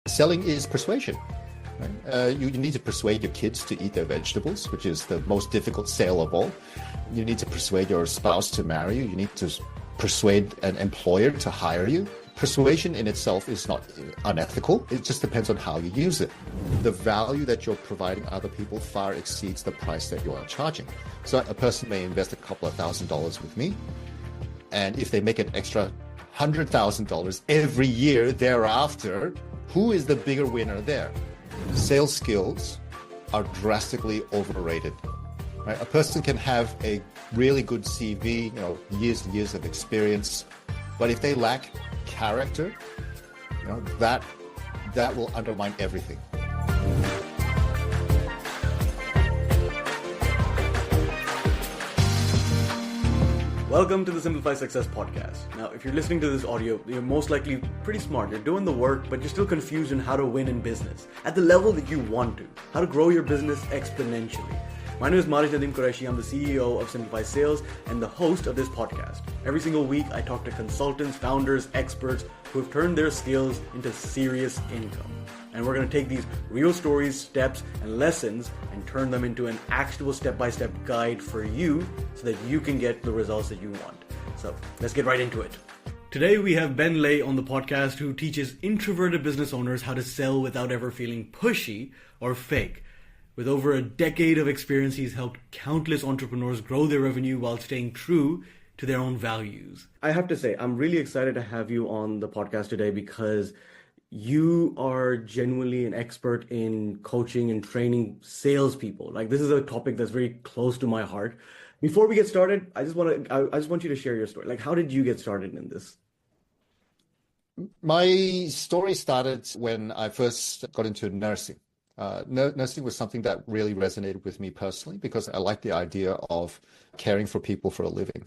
Selling is persuasion. Right? You need to persuade your kids to eat their vegetables, which is the most difficult sale of all. You need to persuade your spouse to marry you. You need to persuade an employer to hire you. Persuasion in itself is not unethical. It just depends on how you use it. The value that you're providing other people far exceeds the price that you are charging. So a person may invest a couple of $1,000s with me, and if they make an extra $100,000 every year thereafter, who is the bigger winner there? Sales skills are drastically overrated. Right? A person can have a really good CV, years and years of experience, but if they lack character, that will undermine everything. Welcome to the Simplify Success podcast. Now, if you're listening to this audio, you're most likely pretty smart. You're doing the work, but you're still confused on how to win in business at the level that you want to, how to grow your business exponentially. My name is Marish Nadeem Qureshi. I'm the CEO of Simplify Sales and the host of this podcast. Every single week, I talk to consultants, founders, experts who have turned their skills into serious income. And we're going to take these real stories, steps, and lessons and turn them into an actionable step-by-step guide for you so that you can get the results that you want. So let's get right into it. Today we have Ben Lai on the podcast, who teaches introverted business owners how to sell without ever feeling pushy or fake. With over a decade of experience, he's helped countless entrepreneurs grow their revenue while staying true to their own values. I have to say, I'm really excited to have you on the podcast today because you are genuinely an expert in coaching and training salespeople. Like, this is a topic that's very close to my heart. Before we get started, I just want you to share your story. Like, how did you get started in this? My story started when I first got into nursing. Nursing was something that really resonated with me personally because I liked the idea of caring for people for a living.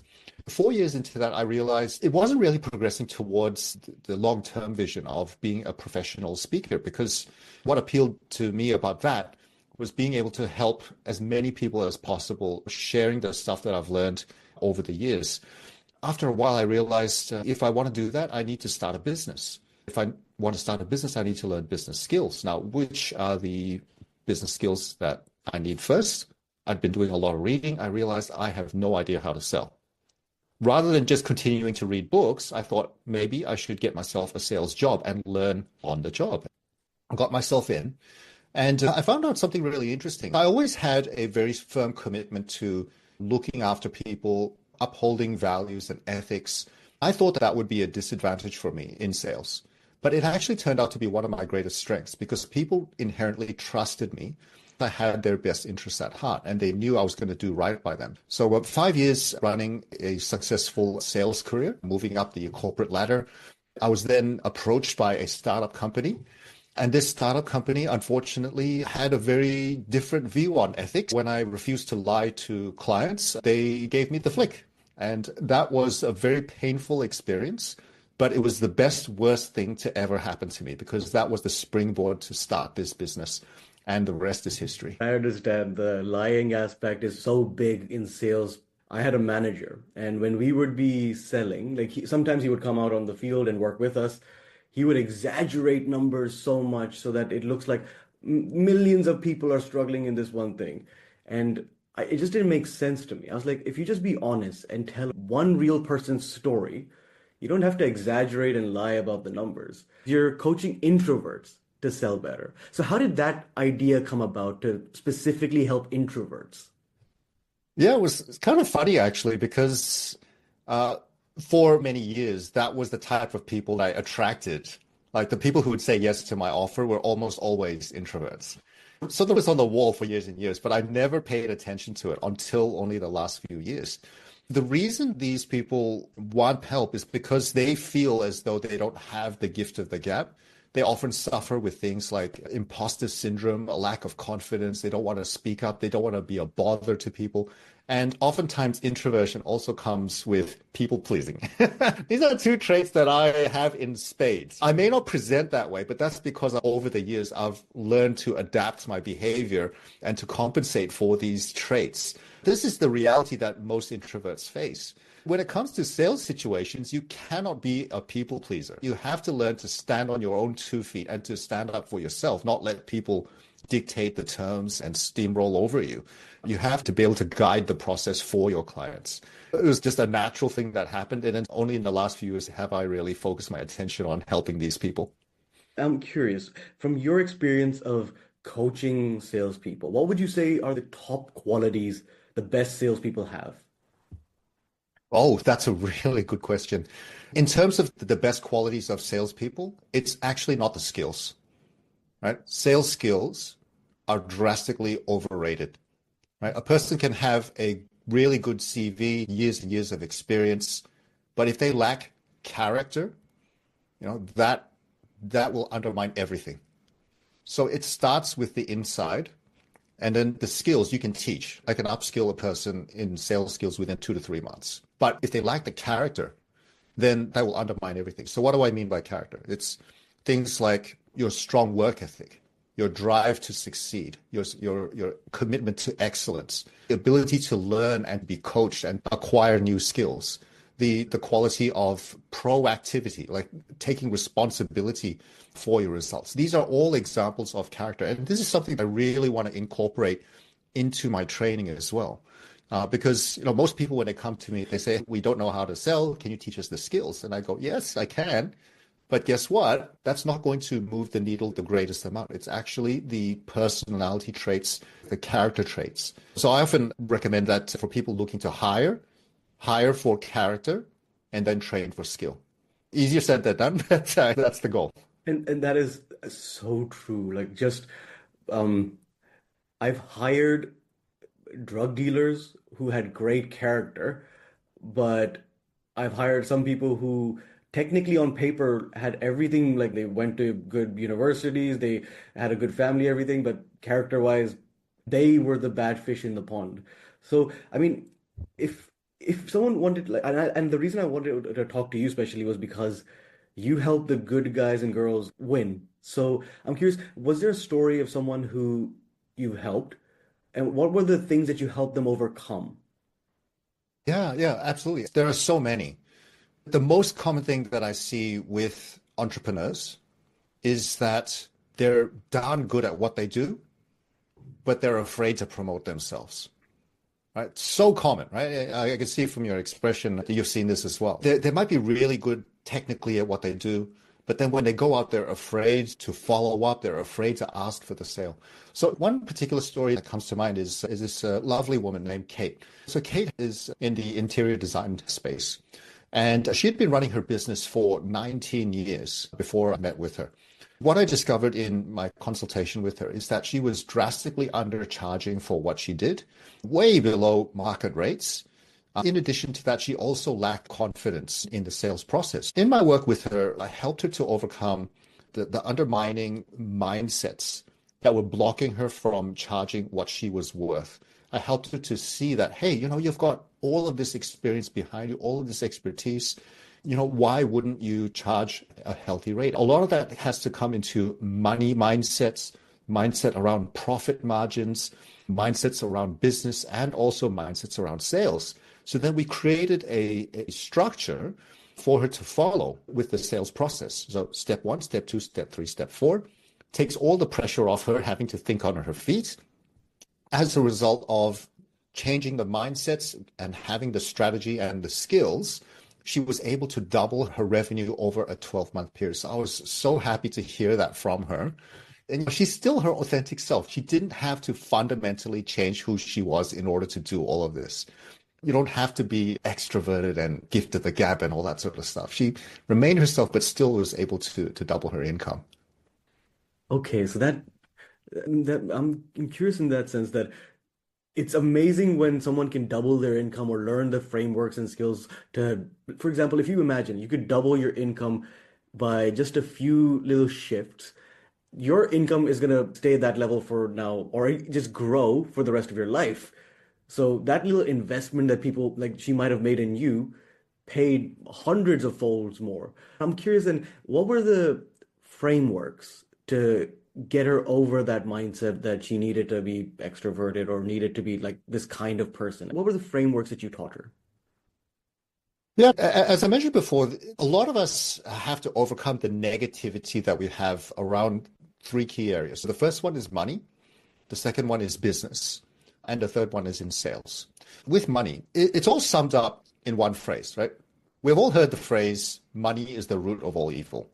4 years into that, I realized it wasn't really progressing towards the long-term vision of being a professional speaker, because what appealed to me about that was being able to help as many people as possible, sharing the stuff that I've learned over the years. After a while, I realized if I want to do that, I need to start a business. If I want to start a business, I need to learn business skills. Now, which are the business skills that I need first? I'd been doing a lot of reading. I realized I have no idea how to sell. Rather than just continuing to read books, I thought maybe I should get myself a sales job and learn on the job. I got myself in, and I found out something really interesting. I always had a very firm commitment to looking after people, upholding values and ethics. I thought that would be a disadvantage for me in sales. But it actually turned out to be one of my greatest strengths because people inherently trusted me. I had their best interests at heart and they knew I was going to do right by them. So 5 years running a successful sales career, moving up the corporate ladder, I was then approached by a startup company. And this startup company, unfortunately, had a very different view on ethics. When I refused to lie to clients, they gave me the flick. And that was a very painful experience. But it was the best, worst thing to ever happen to me because that was the springboard to start this business. And the rest is history. I understand the lying aspect is so big in sales. I had a manager, and when we would be selling, sometimes he would come out on the field and work with us. He would exaggerate numbers so much so that it looks like millions of people are struggling in this one thing. And it just didn't make sense to me. I was like, if you just be honest and tell one real person's story, you don't have to exaggerate and lie about the numbers. You're coaching introverts to sell better. So how did that idea come about to specifically help introverts? Yeah, it's kind of funny actually, because for many years, that was the type of people I attracted. Like the people who would say yes to my offer were almost always introverts. So that was on the wall for years and years, but I never paid attention to it until only the last few years. The reason these people want help is because they feel as though they don't have the gift of the gab. They often suffer with things like imposter syndrome, a lack of confidence. They don't want to speak up. They don't want to be a bother to people. And oftentimes introversion also comes with people pleasing. These are two traits that I have in spades. I may not present that way, but that's because over the years, I've learned to adapt my behavior and to compensate for these traits. This is the reality that most introverts face. When it comes to sales situations, you cannot be a people pleaser. You have to learn to stand on your own 2 feet and to stand up for yourself, not let people dictate the terms and steamroll over you. You have to be able to guide the process for your clients. It was just a natural thing that happened. And then only in the last few years have I really focused my attention on helping these people. I'm curious, from your experience of coaching salespeople, what would you say are the top qualities the best salespeople have? Oh, that's a really good question. In terms of the best qualities of salespeople, it's actually not the skills, right? Sales skills are drastically overrated, right? A person can have a really good CV, years and years of experience, but if they lack character, that will undermine everything. So it starts with the inside, and then the skills you can teach. I can upskill a person in sales skills within 2 to 3 months. But if they lack the character, then that will undermine everything. So what do I mean by character? It's things like your strong work ethic, your drive to succeed, your commitment to excellence, the ability to learn and be coached and acquire new skills, the quality of proactivity, like taking responsibility for your results. These are all examples of character. And this is something I really want to incorporate into my training as well. Because most people, when they come to me, they say, we don't know how to sell. Can you teach us the skills? And I go, yes, I can. But guess what? That's not going to move the needle the greatest amount. It's actually the personality traits, the character traits. So I often recommend that for people looking to hire for character, and then train for skill. Easier said than done, but that's the goal. And that is so true. Like just um I've hired drug dealers who had great character, but I've hired some people who technically on paper had everything, like they went to good universities, they had a good family, everything, but character-wise, they were the bad fish in the pond. So, I mean, if someone wanted like and the reason I wanted to talk to you especially was because you help the good guys and girls win. So, I'm curious, was there a story of someone who you helped, and what were the things that you helped them overcome? Yeah, yeah, absolutely. There are so many. The most common thing that I see with entrepreneurs is that they're darn good at what they do, but they're afraid to promote themselves. Right? So common, right? I can see from your expression that you've seen this as well. They might be really good technically at what they do, but then when they go out, they're afraid to follow up. They're afraid to ask for the sale. So one particular story that comes to mind is this lovely woman named Kate. So Kate is in the interior design space, and she had been running her business for 19 years before I met with her. What I discovered in my consultation with her is that she was drastically undercharging for what she did, way below market rates. In addition to that, she also lacked confidence in the sales process. In my work with her, I helped her to overcome the undermining mindsets that were blocking her from charging what she was worth. I helped her to see that, hey, you've got all of this experience behind you, all of this expertise. Why wouldn't you charge a healthy rate? A lot of that has to come into money mindsets, mindset around profit margins, mindsets around business, and also mindsets around sales. So then we created a structure for her to follow with the sales process. So step 1, step 2, step 3, step 4 takes all the pressure off her having to think on her feet as a result of changing the mindsets and having the strategy and the skills. She was able to double her revenue over a 12-month period. So I was so happy to hear that from her. And she's still her authentic self. She didn't have to fundamentally change who she was in order to do all of this. You don't have to be extroverted and gifted the gab and all that sort of stuff. She remained herself, but still was able to double her income. Okay, so that I'm curious in that sense that it's amazing when someone can double their income or learn the frameworks and skills to, for example, if you imagine you could double your income by just a few little shifts, your income is going to stay at that level for now or just grow for the rest of your life. So that little investment that people like she might have made in you paid hundreds of folds more. I'm curious then, what were the frameworks to get her over that mindset that she needed to be extroverted or needed to be like this kind of person? What were the frameworks that you taught her? Yeah, as I mentioned before, a lot of us have to overcome the negativity that we have around three key areas. So the first one is money, the second one is business, and the third one is in sales. With money, it's all summed up in one phrase, right? We've all heard the phrase, money is the root of all evil,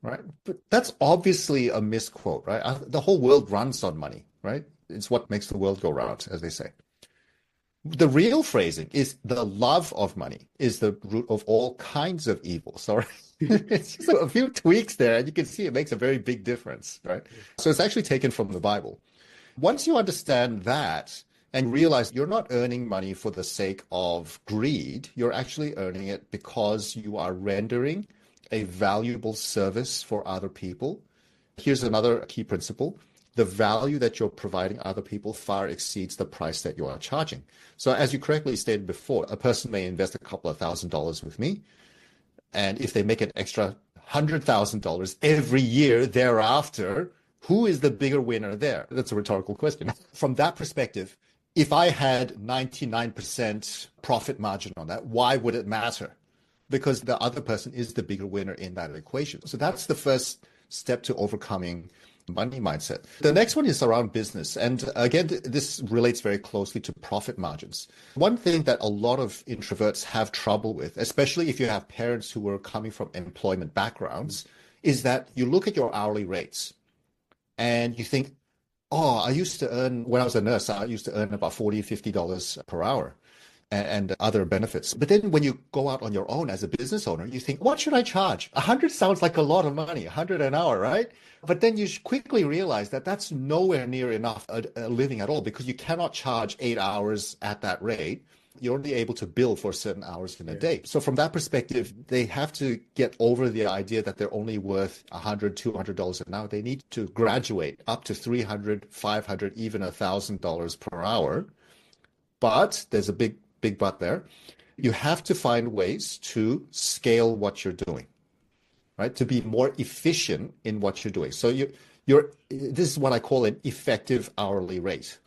right? But that's obviously a misquote, right? The whole world runs on money, right? It's what makes the world go round, as they say. The real phrasing is the love of money is the root of all kinds of evil. Sorry. It's just a few tweaks there, and you can see it makes a very big difference, right? So it's actually taken from the Bible. Once you understand that and realize you're not earning money for the sake of greed, you're actually earning it because you are rendering a valuable service for other people. Here's another key principle. The value that you're providing other people far exceeds the price that you are charging. So as you correctly stated before, a person may invest a couple of $1,000s with me. And if they make an extra $100,000 every year thereafter, who is the bigger winner there? That's a rhetorical question. From that perspective, if I had 99% profit margin on that, why would it matter? Because the other person is the bigger winner in that equation. So that's the first step to overcoming money mindset. The next one is around business. And again, this relates very closely to profit margins. One thing that a lot of introverts have trouble with, especially if you have parents who are coming from employment backgrounds, is that you look at your hourly rates and you think, oh, I used to earn, when I was a nurse, I used to earn about $40, $50 per hour and other benefits. But then when you go out on your own as a business owner, you think, what should I charge? 100 sounds like a lot of money, 100 an hour, right? But then you quickly realize that that's nowhere near enough a living at all, because you cannot charge 8 hours at that rate. You're only able to bill for certain hours in a day. So from that perspective, they have to get over the idea that they're only worth $100, $200 an hour. They need to graduate up to $300, $500, even $1,000 per hour. But there's a big but there. You have to find ways to scale what you're doing, right? To be more efficient in what you're doing. So this is what I call an effective hourly rate.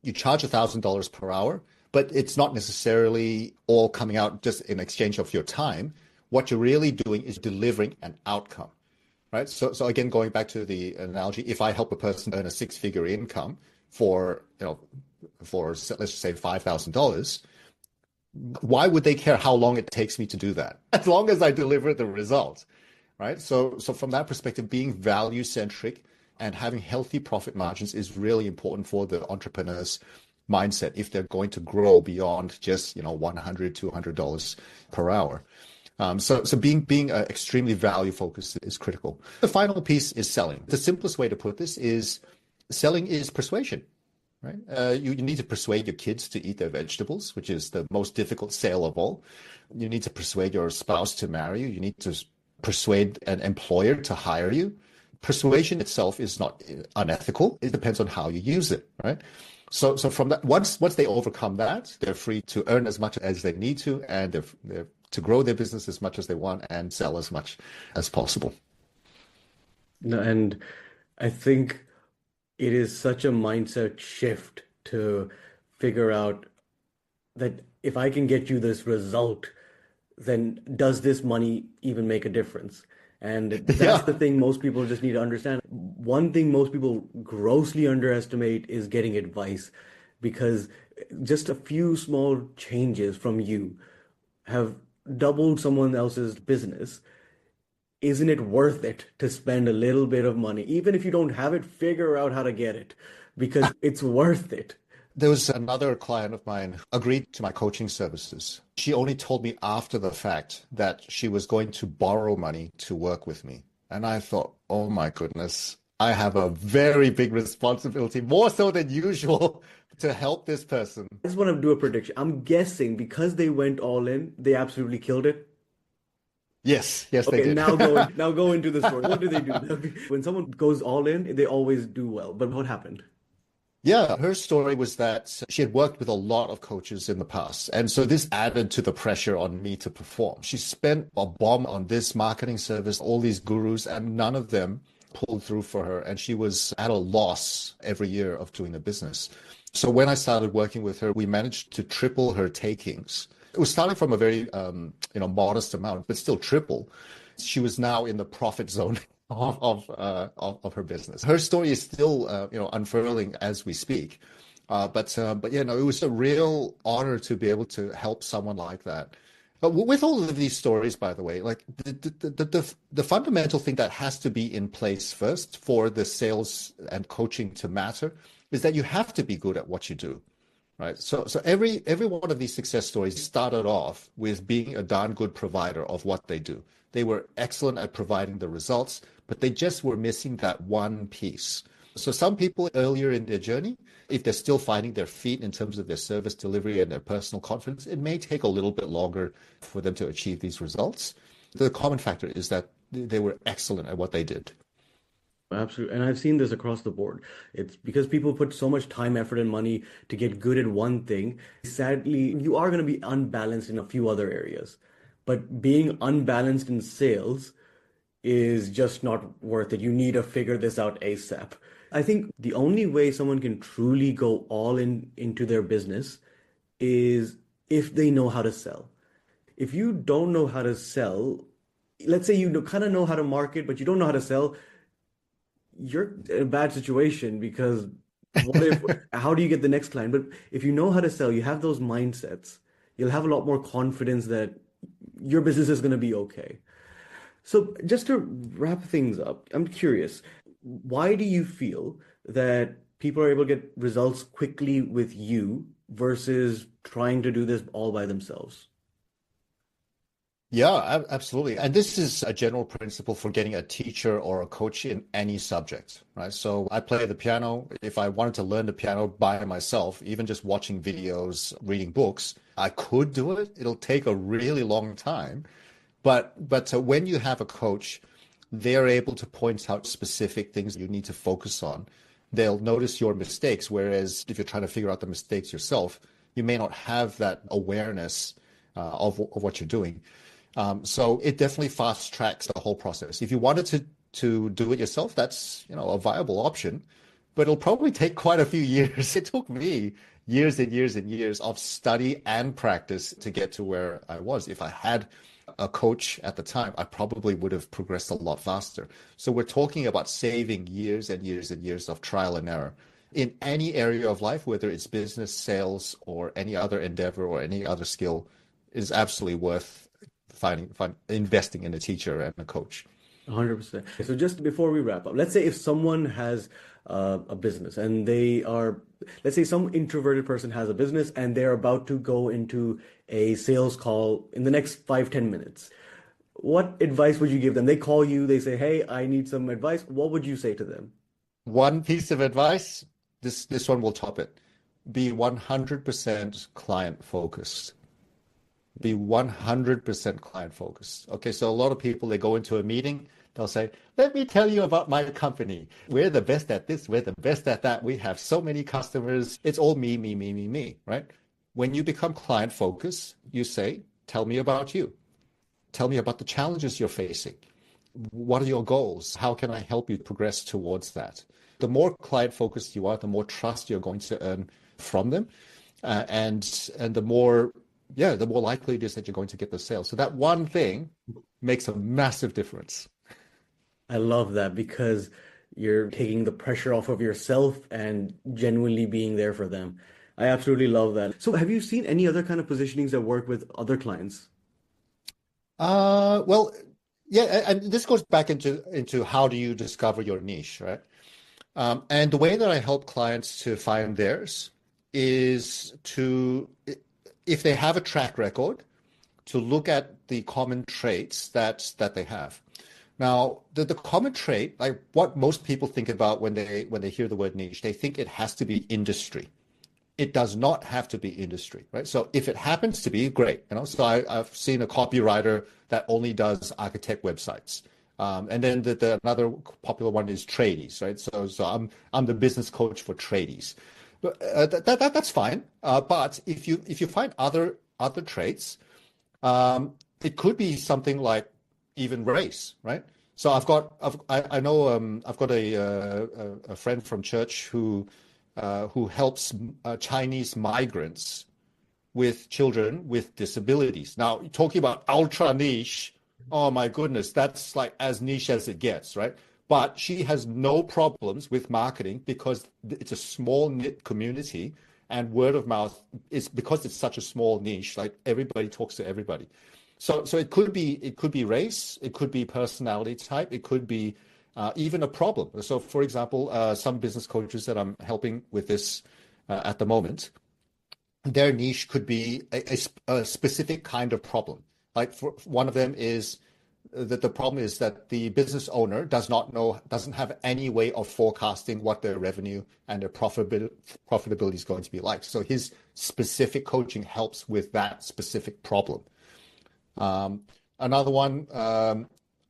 You charge $1,000 per hour, but it's not necessarily all coming out just in exchange of your time. What you're really doing is delivering an outcome, right? So again, going back to the analogy, if I help a person earn a six-figure income for let's just say $5,000, why would they care how long it takes me to do that? As long as I deliver the result, right? So from that perspective, being value centric and having healthy profit margins is really important for the entrepreneur's mindset if they're going to grow beyond just $100, $200 per hour. So being extremely value focused is critical. The final piece is selling. The simplest way to put this is selling is persuasion. Right? You need to persuade your kids to eat their vegetables, which is the most difficult sale of all. You need to persuade your spouse to marry you. You need to persuade an employer to hire you. Persuasion itself is not unethical. It depends on how you use it, right? So from that, once they overcome that, they're free to earn as much as they need to, and they're to grow their business as much as they want and sell as much as possible. No, and I think it is such a mindset shift to figure out that if I can get you this result, then does this money even make a difference? And that's the thing most people just need to understand. One thing most people grossly underestimate is getting advice, because just a few small changes from you have doubled someone else's business. Isn't it worth it to spend a little bit of money? Even if you don't have it, figure out how to get it, because it's worth it. There was another client of mine who agreed to my coaching services. She only told me after the fact that she was going to borrow money to work with me. And I thought, oh my goodness, I have a very big responsibility, more so than usual, to help this person. I just want to do a prediction. I'm guessing because they went all in, they absolutely killed it. Yes, they Okay, did. now go into the story. What do they do? When someone goes all in, they always do well. But what happened? Yeah, her story was that she had worked with a lot of coaches in the past. And so this added to the pressure on me to perform. She spent a bomb on this marketing service, all these gurus, and none of them pulled through for her. And she was at a loss every year of doing the business. So when I started working with her, we managed to triple her takings It was starting from a very modest amount, but still triple. She was now in the profit zone of her business. Her story is still unfurling as we speak. But yeah, no, it was a real honor to be able to help someone like that. But with all of these stories, by the way, like the fundamental thing that has to be in place first for the sales and coaching to matter is that you have to be good at what you do. Right. So every one of these success stories started off with being a darn good provider of what they do. They were excellent at providing the results, but they just were missing that one piece. So some people earlier in their journey, if they're still finding their feet in terms of their service delivery and their personal confidence, it may take a little bit longer for them to achieve these results. The common factor is that they were excellent at what they did. Absolutely. And I've seen this across the board. It's because people put so much time, effort, and money to get good at one thing. Sadly, you are going to be unbalanced in a few other areas. But being unbalanced in sales is just not worth it. You need to figure this out ASAP. I think the only way someone can truly go all in into their business is if they know how to sell. If you don't know how to sell, let's say you kind of know how to market, but you don't know how to sell, you're in a bad situation because what if, how do you get the next client? But if you know how to sell, you have those mindsets, you'll have a lot more confidence that your business is going to be okay. So just to wrap things up, I'm curious, why do you feel that people are able to get results quickly with you versus trying to do this all by themselves? Yeah, absolutely. And this is a general principle for getting a teacher or a coach in any subject, right? So I play the piano. If I wanted to learn the piano by myself, even just watching videos, reading books, I could do it. It'll take a really long time. But when you have a coach, they're able to point out specific things you need to focus on. They'll notice your mistakes, whereas if you're trying to figure out the mistakes yourself, you may not have that awareness of what you're doing. So it definitely fast tracks the whole process. If you wanted to do it yourself, that's a viable option, but it'll probably take quite a few years. It took me years and years and years of study and practice to get to where I was. If I had a coach at the time, I probably would have progressed a lot faster. So we're talking about saving years and years and years of trial and error in any area of life, whether it's business, sales, or any other endeavor or any other skill, is absolutely worth investing in a teacher and a coach. 100%. So just before we wrap up, let's say if someone has a business and let's say some introverted person has a business and they're about to go into a sales call in the next 5, 10 minutes. What advice would you give them? They call you, they say, hey, I need some advice. What would you say to them? One piece of advice, this one will top it. Be 100% client focused. Be 100% client focused. Okay, so a lot of people, they go into a meeting, they'll say, let me tell you about my company. We're the best at this, we're the best at that. We have so many customers. It's all me, me, me, me, me, right? When you become client focused, you say, tell me about you. Tell me about the challenges you're facing. What are your goals? How can I help you progress towards that? The more client focused you are, the more trust you're going to earn from them. And the more likely it is that you're going to get the sale. So that one thing makes a massive difference. I love that because you're taking the pressure off of yourself and genuinely being there for them. I absolutely love that. So have you seen any other kind of positionings that work with other clients? Well, yeah, and this goes back into how do you discover your niche, right? And the way that I help clients to find theirs is if they have a track record, to look at the common traits that they have. Now, the common trait, like what most people think about when they hear the word niche, they think it has to be industry. It does not have to be industry, right? So if it happens to be, great. So I've seen a copywriter that only does architect websites. And then another popular one is tradies, right? So I'm the business coach for tradies. But that's fine. But if you find other traits, it could be something like even race, right? So I know I've got a friend from church who helps Chinese migrants with children with disabilities. Now, talking about ultra niche, oh my goodness, that's like as niche as it gets, right? But she has no problems with marketing because it's a small knit community, and word of mouth is because it's such a small niche, like everybody talks to everybody. So it could be race, it could be personality type, it could be even a problem. So for example, some business coaches that I'm helping with this at the moment, their niche could be a specific kind of problem. Like for one of them is that the problem is that the business owner doesn't have any way of forecasting what their revenue and their profitability is going to be like. So his specific coaching helps with that specific problem. Another one,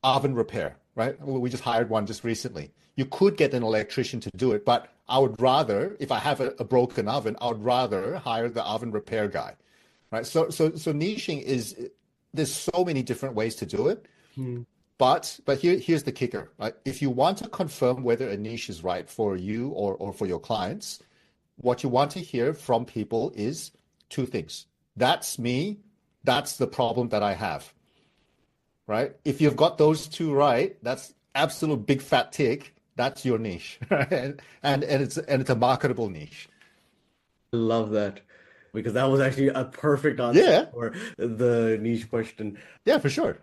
oven repair, right? We just hired one just recently. You could get an electrician to do it, but I would rather, if I have a broken oven, I would rather hire the oven repair guy, right? So niching is, there's so many different ways to do it. But here's the kicker, right? If you want to confirm whether a niche is right for you or for your clients, what you want to hear from people is two things. That's me. That's the problem that I have, right? If you've got those two right, that's absolute big fat tick. That's your niche, right? And it's a marketable niche. I love that because that was actually a perfect answer Yeah, for the niche question. yeah, for sure.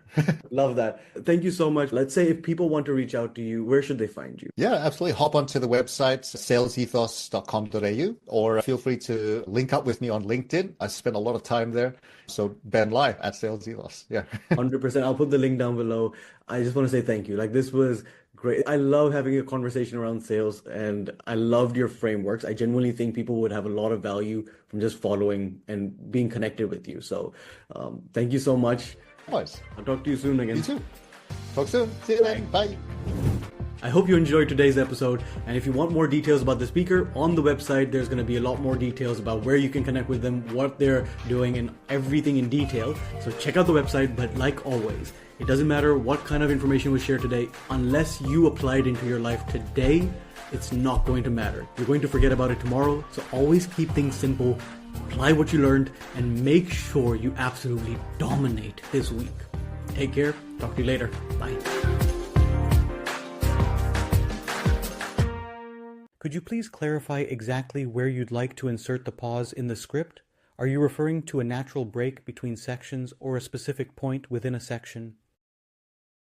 Love that. Thank you so much. Let's say if people want to reach out to you, where should they find you? Yeah, absolutely. Hop onto the website, salesethos.com.au, or feel free to link up with me on LinkedIn. I spend a lot of time there. So Ben Lai at Sales Ethos. Yeah. 100%. I'll put the link down below. I just want to say thank you. Like this was great. I love having a conversation around sales and I loved your frameworks. I genuinely think people would have a lot of value from just following and being connected with you. So thank you so much. Nice. I'll talk to you soon again. You too. Talk soon. See you then. Bye. I hope you enjoyed today's episode, and if you want more details about the speaker, on the website there's going to be a lot more details about where you can connect with them, what they're doing, and everything in detail. So check out the website, but like always, it doesn't matter what kind of information was shared today, unless you apply it into your life today, it's not going to matter. You're going to forget about it tomorrow, so always keep things simple, apply what you learned, and make sure you absolutely dominate this week. Take care, talk to you later, bye. Could you please clarify exactly where you'd like to insert the pause in the script? Are you referring to a natural break between sections or a specific point within a section?